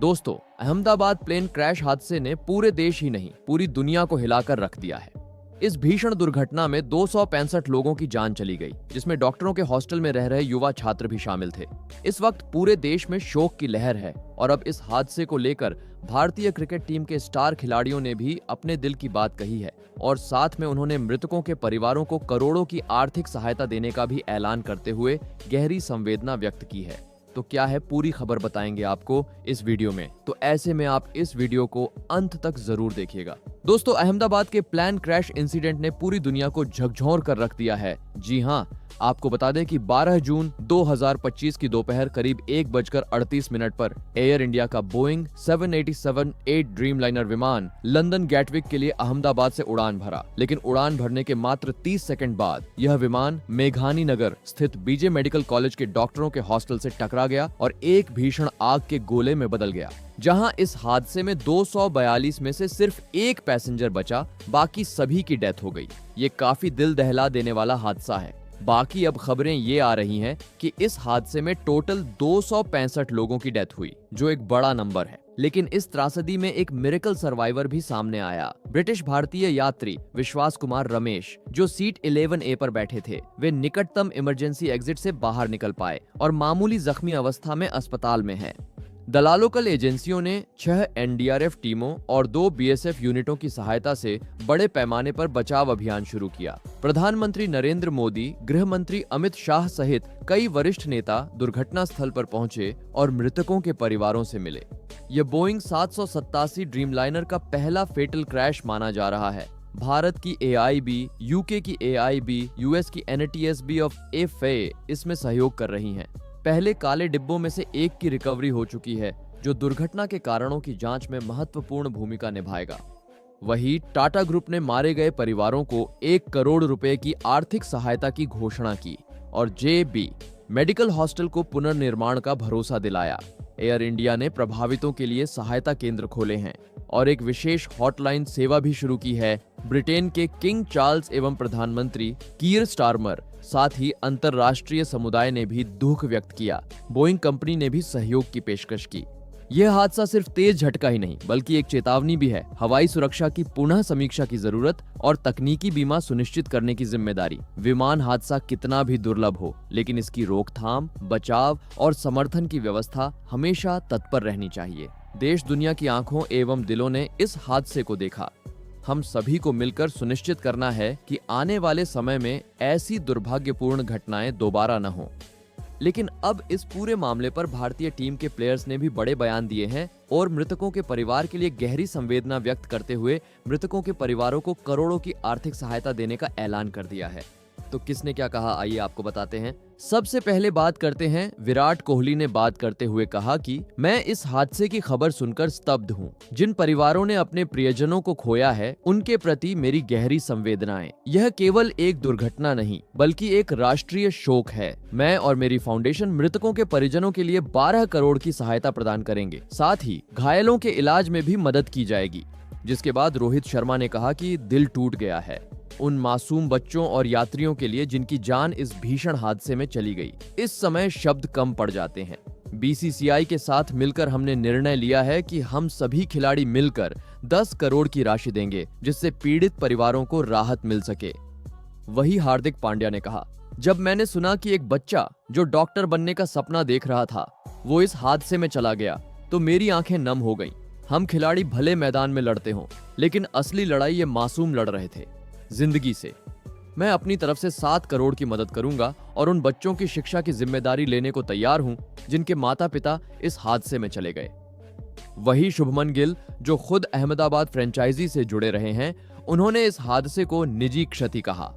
दोस्तों, Ahmedabad plane crash हादसे ने पूरे देश ही नहीं पूरी दुनिया को हिलाकर रख दिया है। इस भीषण दुर्घटना में 265 लोगों की जान चली गई, जिसमें डॉक्टरों के हॉस्टल में रह रहे युवा छात्र भी शामिल थे। इस वक्त पूरे देश में शोक की लहर है और अब इस हादसे को लेकर भारतीय क्रिकेट टीम के स्टार खिलाड़ियों ने भी अपने दिल की बात कही है और साथ में उन्होंने मृतकों के परिवारों को करोड़ों की आर्थिक सहायता देने का भी ऐलान करते हुए गहरी संवेदना व्यक्त की है। तो क्या है पूरी खबर बताएंगे आपको इस वीडियो में, तो ऐसे में आप इस वीडियो को अंत तक जरूर देखिएगा। दोस्तों, अहमदाबाद के प्लेन क्रैश इंसिडेंट ने पूरी दुनिया को झकझोर कर रख दिया है। जी हां, आपको बता दें कि 12 जून 2025 की दोपहर करीब 1:38 पर एयर इंडिया का बोइंग 787-8 ड्रीमलाइनर विमान लंदन गैटविक के लिए अहमदाबाद से उड़ान भरा। लेकिन उड़ान भरने के मात्र 30 सेकंड बाद यह विमान मेघानी नगर स्थित बीजे मेडिकल कॉलेज के डॉक्टरों के हॉस्टल से टकरा गया और एक भीषण आग के गोले में बदल गया। जहां इस हादसे में 242 में से सिर्फ एक पैसेंजर बचा, बाकी सभी की डेथ हो गई। ये काफी दिल दहला देने वाला हादसा है। बाकी अब खबरें ये आ रही हैं कि इस हादसे में टोटल 265 लोगों की डेथ हुई, जो एक बड़ा नंबर है। लेकिन इस त्रासदी में एक मिरेकल सर्वाइवर भी सामने आया। ब्रिटिश भारतीय यात्री विश्वास कुमार रमेश, जो सीट 11A पर बैठे थे, वे निकटतम इमरजेंसी एग्जिट से बाहर निकल पाए और मामूली जख्मी अवस्था में अस्पताल में हैं। दलालोकल एजेंसियों ने 6 NDRF टीमों और 2 BSF यूनिटों की सहायता से बड़े पैमाने पर बचाव अभियान शुरू किया। प्रधानमंत्री नरेंद्र मोदी, गृह मंत्री अमित शाह सहित कई वरिष्ठ नेता दुर्घटना स्थल पर पहुंचे और मृतकों के परिवारों से मिले। यह बोइंग 787 ड्रीमलाइनर का पहला फेटल क्रैश माना जा रहा है। भारत की AIB, UK की AIB, US की NATSB ऑफ FA इसमें सहयोग कर रही हैं। पहले काले डिब्बों में से एक की रिकवरी हो चुकी है, जो दुर्घटना के कारणों की जांच में महत्वपूर्ण भूमिका निभाएगा। वहीं टाटा ग्रुप ने मारे गए परिवारों को 1 करोड़ रुपए की आर्थिक सहायता की घोषणा की और JB मेडिकल हॉस्टल को पुनर्निर्माण का भरोसा दिलाया। एयर इंडिया ने प्रभावितों के लिए सहायता केंद्र खोले हैं और एक विशेष हॉटलाइन सेवा भी शुरू की है। ब्रिटेन के किंग चार्ल्स एवं प्रधानमंत्री कीर स्टारमर, साथ ही अंतरराष्ट्रीय समुदाय ने भी दुख व्यक्त किया। बोइंग कंपनी ने भी सहयोग की पेशकश की। यह हादसा सिर्फ तेज झटका ही नहीं, बल्कि एक चेतावनी भी है। हवाई सुरक्षा की पुनः समीक्षा की जरूरत और तकनीकी बीमा सुनिश्चित करने की जिम्मेदारी। विमान हादसा कितना भी दुर्लभ हो, लेकिन इसकी रोकथाम, बचाव और समर्थन की व्यवस्था हमेशा तत्पर रहनी चाहिए। देश दुनिया की आंखों एवं दिलों ने इस हादसे को देखा। हम सभी को मिलकर सुनिश्चित करना है कि आने वाले समय में ऐसी दुर्भाग्यपूर्ण घटनाएं दोबारा न हो। लेकिन अब इस पूरे मामले पर भारतीय टीम के प्लेयर्स ने भी बड़े बयान दिए हैं और मृतकों के परिवार के लिए गहरी संवेदना व्यक्त करते हुए मृतकों के परिवारों को करोड़ों की आर्थिक सहायता देने का ऐलान कर दिया है। तो किसने क्या कहा, आइए आपको बताते हैं। सबसे पहले बात करते हैं, विराट कोहली ने बात करते हुए कहा कि मैं इस हादसे की खबर सुनकर स्तब्ध हूं। जिन परिवारों ने अपने प्रियजनों को खोया है, उनके प्रति मेरी गहरी संवेदनाएं। यह केवल एक दुर्घटना नहीं, बल्कि एक राष्ट्रीय शोक है। मैं और मेरी फाउंडेशन मृतकों के परिजनों के लिए 12 करोड़ की सहायता प्रदान करेंगे। साथ ही घायलों के इलाज में भी मदद की जाएगी। जिसके बाद रोहित शर्मा ने कहा कि दिल टूट गया है उन मासूम बच्चों और यात्रियों के लिए जिनकी जान इस भीषण हादसे में चली गई। इस समय शब्द कम पड़ जाते हैं। BCCI के साथ मिलकर हमने निर्णय लिया है कि हम सभी खिलाड़ी मिलकर 10 करोड़ की राशि देंगे, जिससे पीड़ित परिवारों को राहत मिल सके। वही हार्दिक पांड्या ने कहा, जब मैंने सुना कि एक बच्चा जो डॉक्टर बनने का सपना देख रहा था, वो इस हादसे में चला गया, तो मेरी आंखें नम हो गईं। हम खिलाड़ी भले मैदान में लड़ते हों, लेकिन असली लड़ाई ये मासूम लड़ रहे थे, जिंदगी से। मैं अपनी तरफ से 7 करोड़ की मदद करूंगा और उन बच्चों की शिक्षा की जिम्मेदारी लेने को तैयार हूं जिनके माता पिता इस हादसे में चले गए। वही शुभमन गिल, जो खुद अहमदाबाद फ्रेंचाइजी से जुड़े रहे हैं, उन्होंने इस हादसे को निजी क्षति कहा।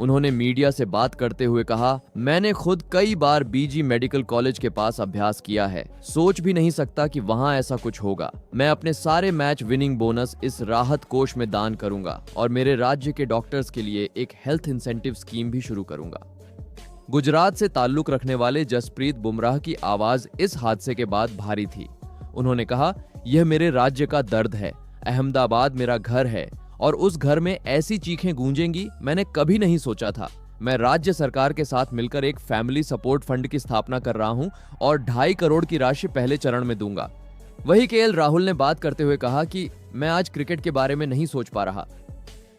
उन्होंने मीडिया से बात करते हुए कहा, मैंने खुद कई बार BG मेडिकल कॉलेज के पास अभ्यास किया है। सोच भी नहीं सकता कि वहां ऐसा कुछ होगा। मैं अपने सारे मैच विनिंग बोनस इस राहत कोष में दान करूंगा और मेरे राज्य के डॉक्टर्स के लिए एक हेल्थ इंसेंटिव स्कीम भी शुरू करूंगा। गुजरात से ताल्लुक रखने वाले जसप्रीत बुमराह की आवाज इस हादसे के बाद भारी थी। उन्होंने कहा, यह मेरे राज्य का दर्द है। अहमदाबाद मेरा घर है और उस घर में ऐसी चीखें गूंजेंगी मैंने कभी नहीं सोचा था। मैं राज्य सरकार के साथ मिलकर एक फैमिली सपोर्ट फंड की स्थापना कर रहा हूं और 2.5 करोड़ की राशि पहले चरण में दूंगा। वही केएल राहुल ने बात करते हुए कहा कि मैं आज क्रिकेट के बारे में नहीं सोच पा रहा।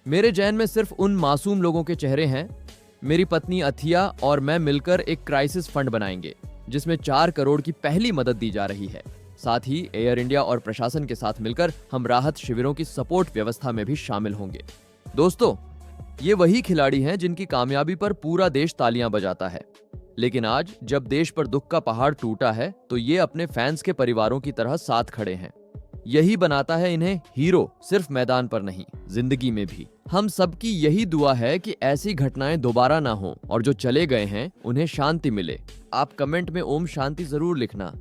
मेरे जहन में सिर्फ उन मासूम लोगों के चेहरे हैं। मेरी पत्नी अथिया और मैं मिलकर एक क्राइसिस फंड बनाएंगे जिसमें 4 करोड़ की पहली मदद दी जा रही है। साथ ही एयर इंडिया और प्रशासन के साथ मिलकर हम राहत शिविरों की सपोर्ट व्यवस्था में भी शामिल होंगे। दोस्तों, ये वही खिलाड़ी हैं जिनकी कामयाबी पर पूरा देश तालियां बजाता है। लेकिन आज जब देश पर दुख का पहाड़ टूटा है तो ये अपने फैंस के परिवारों की तरह साथ खड़े हैं। यही बनाता है इन्हें हीरो, सिर्फ मैदान पर नहीं, जिंदगी में भी। हम सबकी यही दुआ है कि ऐसी घटनाएं दोबारा ना हो और जो चले गए हैं उन्हें शांति मिले। आप कमेंट में ओम शांति जरूर लिखना।